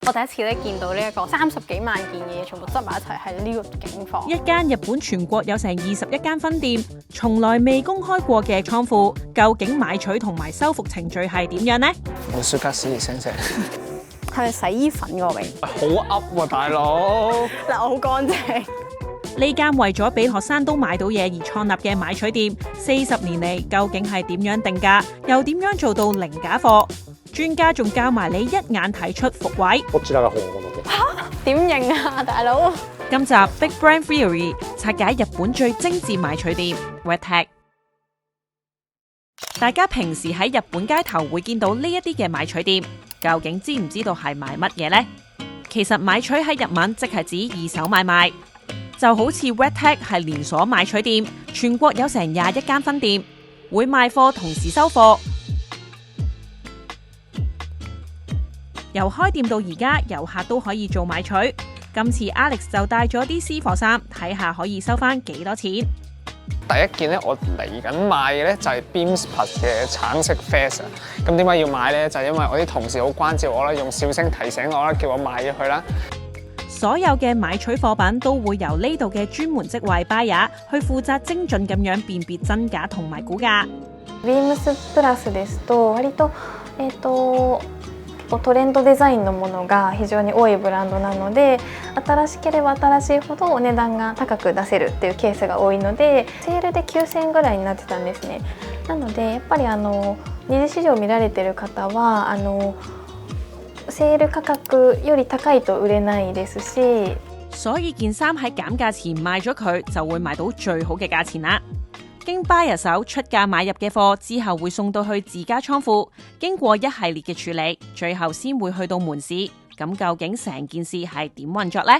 我第一次咧見到呢一個30幾萬件嘅嘢，全部執埋一齊喺呢個景況。一間日本全國有成21間分店，從來未公開過嘅倉庫，究竟買取同埋修復程序係點樣呢？難しい先生。係咪洗衣粉個味？好噏喎，大佬！嗱，我好乾淨。呢間為咗俾學生都買到嘢而創立嘅買取店，40年嚟究竟係點樣定價，又點樣做到零假貨？專家仲教埋你一眼睇出伏位。こちらが本物で。點認啊，大佬？今集 Big Brand Theory 拆解日本最精緻買取店 RedTag。大家平時喺日本街頭會見到呢一啲嘅買取店，究竟知唔知道係賣乜嘢呢？其實買取喺日文即係指二手買賣，就好似 RedTag 係連鎖買取店，全國有成21間分店，會賣貨同時收貨。由開店到而家，遊客都可以做買取。今次 Alex 就帶咗啲私貨衫，睇下可以收翻幾多錢。第一件咧，我嚟緊買嘅咧就係 Beams Plus 嘅橙色 vest 啊。咁點解要買咧？就係因為我啲同事好關照我啦，用笑聲提醒我啦，叫我買咗佢啦。所有嘅買取貨品都會由呢度嘅專門職位 buyer 去負責精準咁樣辨別真假同埋估價。Beams Plus ですと割とトレンドデザインのものが非常に多いブランドなので、新しければ新しいほどお値段が高く出せるっていうケースが多いので、セールで9000円ぐらいになってたんですね。なのでやっぱり二次市場見られてる方はセール価格より高いと売れないですし，所以件衫喺減價前賣咗佢，就會賣到最好嘅價錢啦。經 buyer 手出價買入嘅貨之後會送到去自家倉庫，經過一系列嘅處理，最後先會去到門市。咁究竟成件事係點運作呢？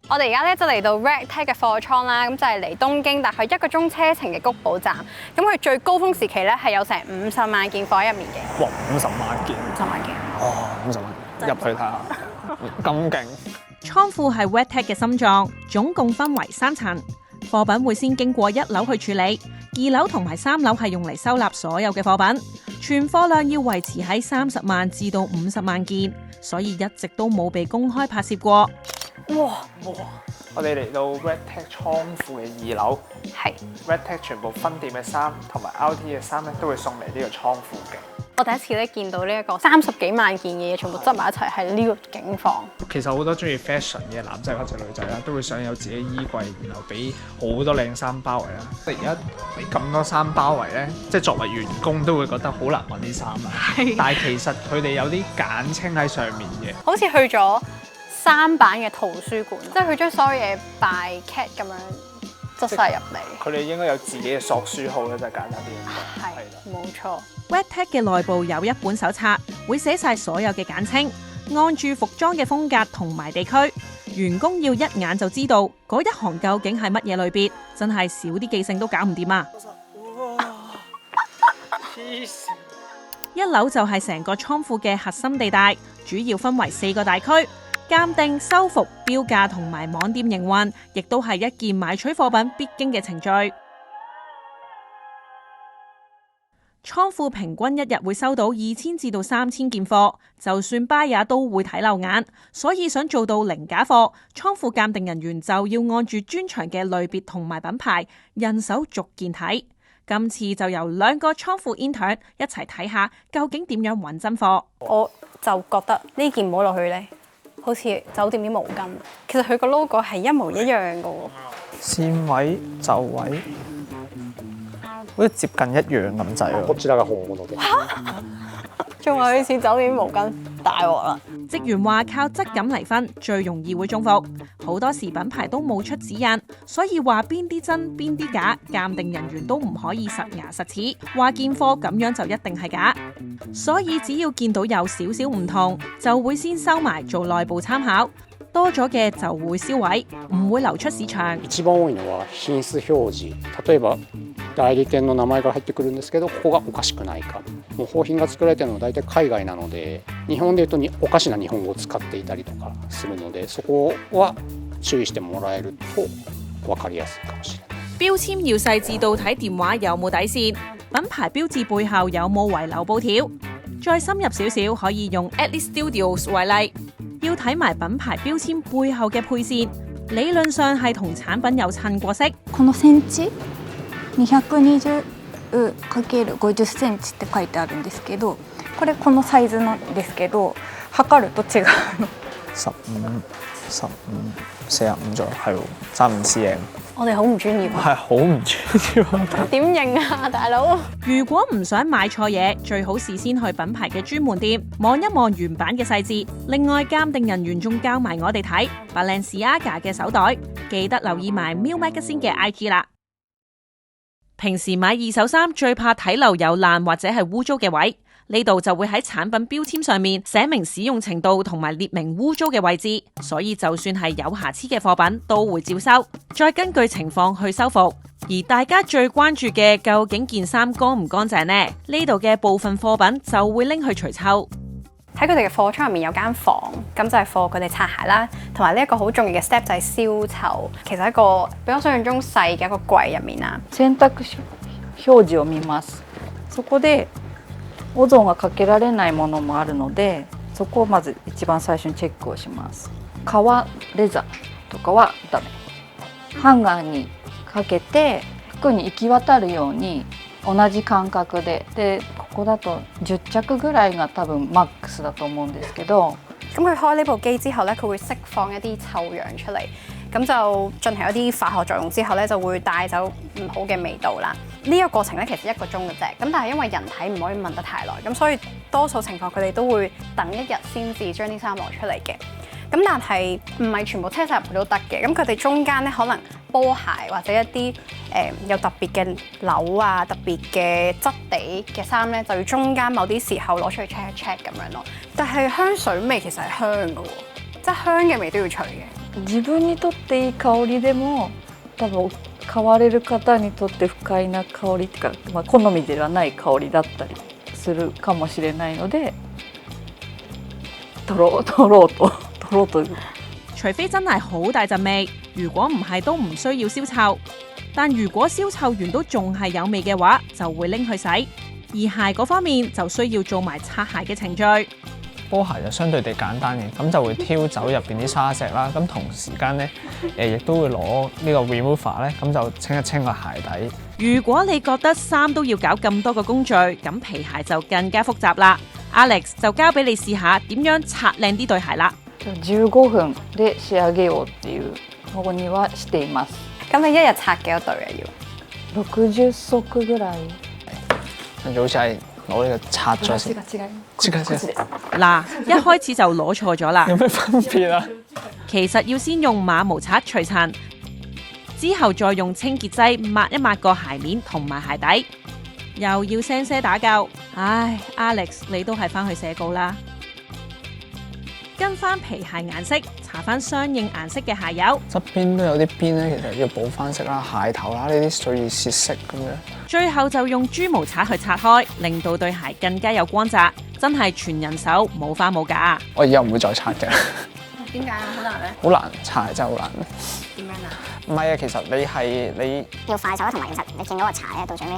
我哋而家咧就嚟到 RedTag 嘅貨倉啦，咁就係離東京大概1個鐘車程嘅谷保站。咁佢最高峰時期咧係有成50萬件貨喺入面嘅。哇！50萬件，50萬件。哦，50萬件，入去睇下，咁勁！倉庫係 RedTag 嘅心臟，總共分為3層。貨品會先經過1樓去處理，2樓同埋3樓係用嚟收納所有嘅貨品。存貨量要維持喺30萬至到50萬件，所以一直都冇被公開拍攝過。哇！我哋嚟到 RedTag 倉庫嘅2樓，係 RedTag 全部分店嘅衫同埋 RT 嘅衫咧，都會送嚟呢個倉庫嘅。我第一次咧見到呢一個30幾萬件嘅嘢，全部執埋一齊喺呢個景況。其實好多中意 fashion 嘅男仔或者女仔啦，都會想有自己衣櫃，然後俾好多靚衫包圍啦。而家俾咁多衫包圍咧，即係作為員工都會覺得好難揾啲衫啊。但係其實佢哋有啲簡稱喺上面嘅，好似去咗3版嘅圖書館，即係佢將所有嘢by cat 咁樣執晒入嚟。佢哋應該有自己嘅索書號咧，就係簡單啲。係，冇錯。RedTag 嘅內部有一本手冊，會寫晒所有嘅簡稱，按住服裝嘅風格同埋地區，員工要一眼就知道嗰一行究竟係乜嘢類別，真係少啲記性都搞唔掂啊！一樓就係成個倉庫嘅核心地帶，主要分為4個大區，鑑定、修復、標價同埋網店營運，亦都係一件買取貨品必經嘅程序。倉庫平均一日會收到2000至到3000件貨，就算 buyer 都會睇漏眼，所以想做到零假貨，倉庫鑑定人員就要按住專長嘅類別同埋品牌，人手逐件睇。今次就由2個倉庫 intern 一齊睇下究竟點樣揾真貨。我就覺得呢件摸落去呢，好似酒店啲毛巾，其實佢個 logo 係一模一樣嘅喎。線位、袖位，好似接近一樣咁滯喎。こちらが本物で。仲話佢似酒店毛巾，大鑊啦！職員話靠質感嚟分，最容易會中伏。好多時品牌都冇出指引，所以話邊啲真邊啲假，鑑定人員都唔可以實牙實齒，話件貨咁樣就一定係假。所以只要見到有少少唔同，就會先收埋做內部參考，多咗嘅就會銷毀，唔會流出市場。一番多いのは品質表示。例えば代理店の名前が入ってくるんですけど、ここがおかしくないか。もう商品が作られてるのは大体海外なので、日本でいうとおかしな日本語を使っていたりとかするので、そこは注意してもらえると分かりやすいかもしれない。標籤要細緻到睇電話有冇底線，品牌標誌背後有冇遺留布條。再深入少少，可以用 Atlas Studios 為例，要睇埋品牌標籤背後嘅配線，理論上係同產品有襯過色。このセンチ220×50センチって書いてあるんですけど、これこのサイズなんですけど、測ると違うの。45左右，係喎，35 cm。我哋好唔專業啊！係好唔專業。點認啊，大佬？如果唔想買錯嘢，最好事先去品牌嘅專門店望一望原版嘅細節。另外，鑑定人員仲教埋我哋睇 Balenciaga 嘅手袋，記得留意埋 Miu Magazine 嘅 IG 啦。平時買二手衫最怕睇漏有爛或者係污糟嘅位。呢度就會喺產品標籤上面寫明使用程度同埋列明污糟嘅位置，所以就算係有瑕疵嘅貨品都會照收，再根據情況去修復。而大家最關注嘅究竟件衫乾唔乾淨呢？呢度嘅部分貨品就會拎去除臭。喺佢哋嘅貨倉入面有間房，咁就係貨佢哋擦鞋啦，同埋呢一個好重要嘅 step 就係消臭。其實一個比我想象中細嘅一個櫃入面啊。洗濯表示を見ます。そこでオゾンがかけられないものもあるので、そこをまず一番最初にチェックをします。革レザーとかはダメ。ハンガーにかけて服に行き渡るように同じ感覚で、ここだと10着ぐらいが多分マックスだと思うんですけど。咁佢開呢部機之後咧，佢會釋放一啲臭氧出嚟，咁就進行一啲化學作用之後咧，就會帶走唔好嘅味道啦。呢個過程咧其實1個鐘嘅啫，咁但係因為人體唔可以聞得太耐，咁所以多數情況佢哋都會等一日先至將啲衫攞出嚟嘅。咁但係唔係全部車晒入去都得嘅，咁佢哋中間咧可能波鞋或者一啲有特別嘅紐啊、特別嘅質地嘅衫咧，就要中間某啲時候攞出去 check 一 check 咁樣咯。但係香水味其實係香嘅喎，即係香嘅味都要除嘅。自分にとっていい香りでも多分買われる方にとって不快な香りっていうか、好みではない香りだったりするかもしれないので取ろうと。除非真係好大陣味，如果唔係都唔需要燒臭。但如果燒臭完都仲係有味嘅話，就會拎去洗。而鞋嗰方面就需要做埋擦鞋嘅程序。波鞋就相對地簡單嘅，咁就會挑走入邊啲沙石啦。咁同時間咧，亦都會攞呢個 remover 咧，咁就清一清個鞋底。如果你覺得衫都要搞咁多個工序，咁皮鞋就更加複雜啦。Alex 就交俾你試下點樣擦靚啲對鞋啦。15分で仕上げようっていう方にはしています。咁你一日擦幾多對啊？要60足ぐらい。好似係攞呢個擦咗先。嗱，一開始就攞錯咗啦。有咩分別啊？其實要先用馬毛刷除塵，之後再用清潔劑抹一抹個鞋面同埋鞋底，又要聲聲打救。唉 ，Alex 你都係返去寫稿啦。跟翻皮鞋顏色，搽翻相應顏色嘅鞋油。側邊都有啲邊咧，其實要補翻色啦，鞋頭啦，呢啲最蝕色咁樣。最後就用豬毛刷去擦開，令到對鞋更加有光澤。真係全人手，冇花冇假。我以後唔會再擦嘅。點解啊？好難咩？好難，擦真係好難。點樣啊？唔係啊，其實你要快手啦，同埋其實你見到個茶咧，到最尾係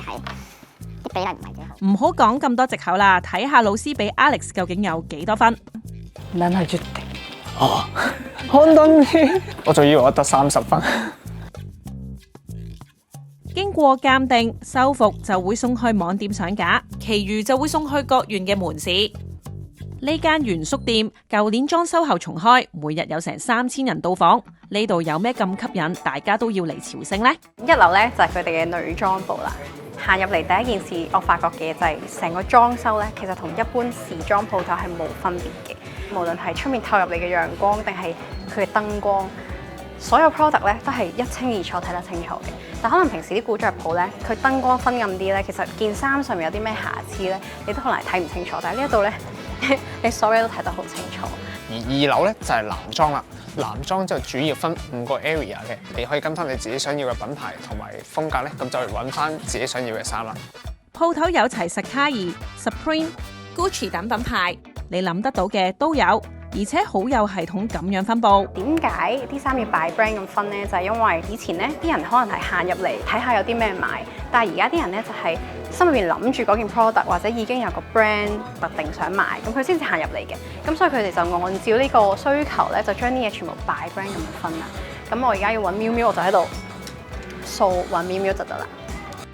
啲比例唔係幾好。唔好講咁多藉口啦，睇下老師俾 Alex 究竟有幾多分。70點。哦，簡單啲。我仲以為我得30分。經過鑑定、修復就會送去網店上架，其餘就會送去各縣嘅門市。呢間原宿店舊年裝修後重開，每日有成3000人到訪。呢度有咩咁吸引，大家都要嚟朝聖呢？一樓咧就係佢哋嘅女裝部啦。行入嚟第一件事，我發覺嘅就係成個裝修咧，其實同一般時裝鋪頭係冇分別嘅。無論係出面透入嚟嘅陽光，定係佢嘅燈光，所有 product 咧都係一清二楚，睇得清楚嘅。但可能平時啲古着鋪咧，佢燈光昏暗啲咧，其實件衫上面有啲咩瑕疵咧，你都可能係睇唔清楚。但係呢一度咧，你所有都睇得好清楚。而2樓咧就係男裝啦，男裝就主要分5個 area 嘅，你可以跟翻你自己想要嘅品牌同埋風格咧，咁就揾翻自己想要嘅衫啦。鋪頭有齊Sacai、Supreme、Gucci 等品牌，你諗得到嘅都有。而且好有系統咁樣分佈。點解啲衫要 by brand 咁分呢？就係因為以前呢啲人可能係行入嚟睇下有啲咩買，但係而家啲人呢就係心入邊諗住嗰件 product 或者已經有個 brand 特定想買，咁佢先至行入嚟嘅。咁所以佢哋就按照呢個需求咧，就將啲嘢全部 by brand 咁樣分啦。咁我而家要揾喵喵，我就喺度掃揾喵喵就得啦。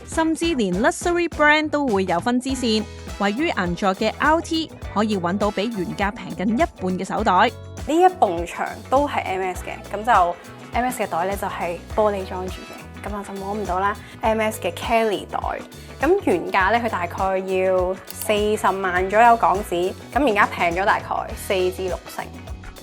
甚至連 luxury brand 都會有分支線，位於銀座嘅 RT 可以揾到比原價平近一半嘅手袋。呢一埲牆都係 MS 嘅，咁就 MS 嘅袋咧就係玻璃裝住嘅，咁我就摸唔到啦。MS 嘅 Kelly 袋，咁原價咧佢大概要40萬左右港紙，咁而家平咗大概4至6成。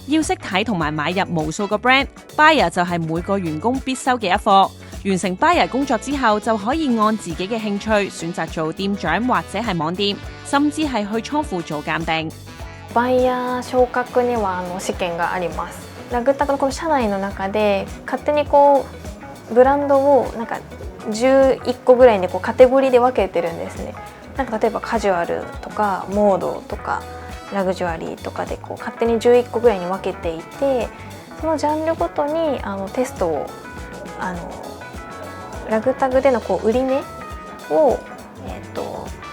要識睇同埋買入無數個 brand，buyer 就係每個員工必修嘅一課。完成 buyer 工作之後，就可以按自己嘅興趣選擇做店長或者係網店，甚至係去倉庫做鑑定。バイヤー昇格には試験があります。ラグタグのこの社内の中で勝手にこうブランドをなんか11個ぐらいにこうカテゴリーで分けてるんですね。なんか例えばカジュアルとかモードとかラグジュアリーとかでこう勝手に11個ぐらいに分けていて、そのジャンルごとにテストをラグタグでのこう売り値を、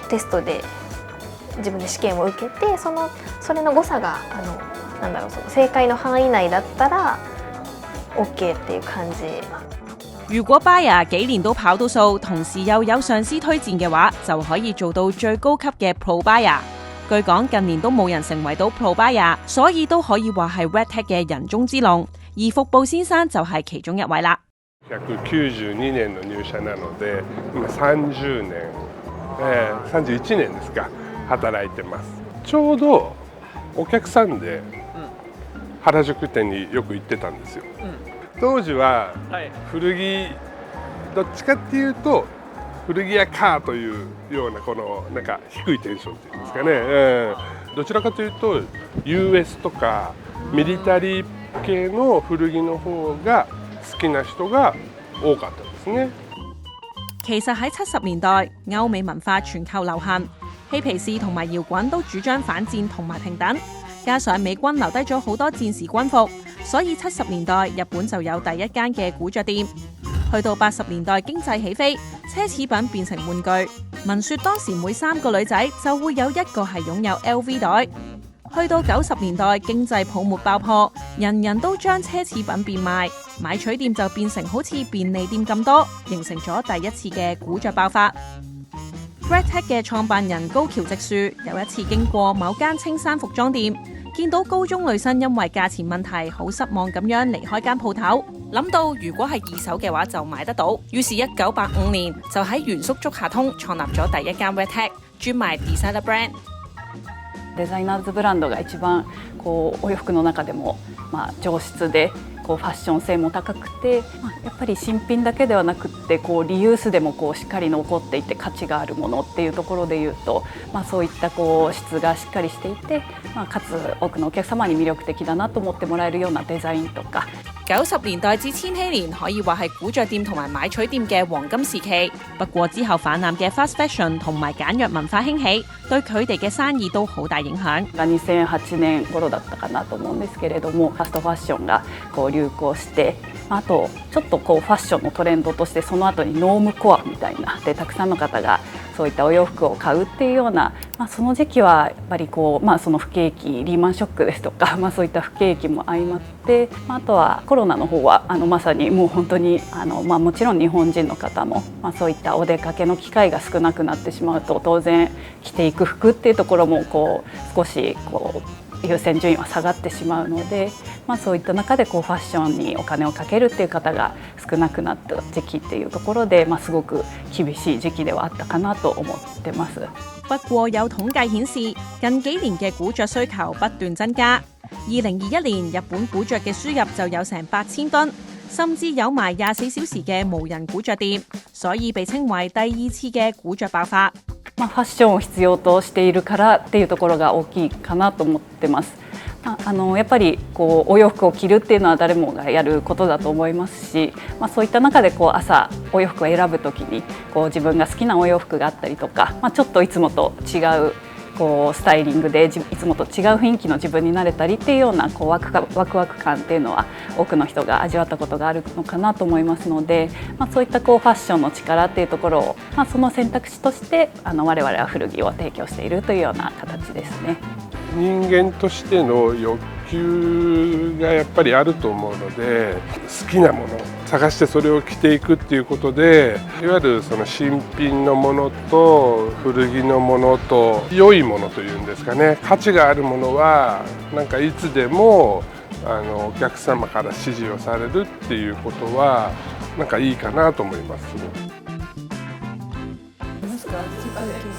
テストで自分で試験を受けて、それの誤差がなんだろう、その正解の範囲內だったら OK っていう感じ。如果 buyer 幾年都跑到數，同時又有上司推薦嘅話，就可以做到最高級嘅 Pro Buyer。據講近年都冇人成為到 Pro Buyer， 所以都可以話係 Red Tag 嘅人中之龍。而服部先生就係其中一位啦。192年の入社なので、今30年、31年ですか、働いてます。ちょうどお客さんで原宿店によく行ってたんですよ。当時は古着、どっちかっていうと古着屋かというようなこのなんか低いテンションっていうんですかね、どちらかというと US とかミリタリー系の古着の方が好きな人が多かったですね。其實喺70年代，歐美文化全球流行，嬉皮士同埋搖滾都主張反戰同埋平等，加上美軍留低咗好多戰時軍服，所以70年代日本就有第一間嘅古着店。去到80年代經濟起飛，奢侈品變成玩具。聞說當時每3個女仔就會有1個係擁有 LV 袋。去到90年代經濟泡沫爆破，人人都將奢侈品變賣，買取店就變成好似便利店咁多，形成咗第一次嘅古着爆發。Red Tag 嘅創辦人高橋直樹有一次經過某間青山服裝店，見到高中女生因為價錢問題好失望咁樣離開間鋪頭，諗到如果係二手嘅話就買得到，於是1985年就喺原宿竹下通創立咗第一間 Red Tag， 專賣 designer brand。デザイナーズブランドが一番こうお洋服の中でも、上質でこうファッション性も高くて、やっぱり新品だけではなくってこうリユースでもこうしっかり残っていて価値があるものっていうところでいうと、そういったこう質がしっかりしていて、かつ多くのお客様に魅力的だなと思ってもらえるようなデザインとか。90年代至千禧年可以話係古着店同埋買取店嘅黃金時期。不過之後泛濫嘅 fast fashion 同埋簡約文化興起，對佢哋嘅生意都好大影響。2008年頃だったかなと思うんですけれども、ファストファッションがこう流行して、あとちょっとこうファッションのトレンドとしてその後にノームコアみたいなでたくさんの方がそういったお洋服を買うっていうような、その時期はやっぱりこう、その不景気リーマンショックですとか、そういった不景気も相まって、あとはコロナの方はまさにもう本当にもちろん日本人の方も、そういったお出かけの機会が少なくなってしまうと当然着ていく服っていうところもこう少しこう優先順位は下がってしまうので、そういった中でこうファッションにお金をかけるっていう方が少なくなった時期っていうところで、すごく厳しい時期ではあったかなと思ってます。不過有統計顯示，近幾年嘅古着需求不斷增加。2021年日本古着嘅輸入就有成8000噸，甚至有埋24小時嘅無人古着店，所以被稱為第2次嘅古着爆發。ファッションを必要としているからっていうところが大きいかなと思ってます。やっぱりこうお洋服を着るっていうのは誰もがやることだと思いますし、そういった中でこう朝お洋服を選ぶときにこう自分が好きなお洋服があったりとか、ちょっといつもと違うこうスタイリングでいつもと違う雰囲気の自分になれたりっていうようなこうワクワク感っていうのは多くの人が味わったことがあるのかなと思いますので、そういったこうファッションの力っていうところを、その選択肢として我々は古着を提供しているというような形ですね。人間としての欲求がやっぱりあると思うので、好きなものを探してそれを着ていくっていうことで、いわゆるその新品のものと古着のものと良いものというんですかね、価値があるものはなんかいつでもお客様から支持をされるっていうことはなんかいいかなと思います。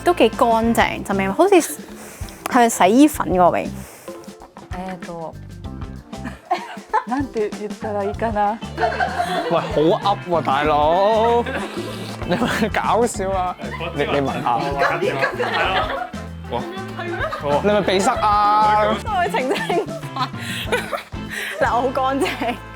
都幾乾淨，就咪好似係咪洗衣粉嗰個味？なんて言ったらいいかな。喂，好噏喎，大佬，你咪搞笑啊！你聞下。哇，你咪鼻塞啊！都會澄清翻，嗱，我好乾淨。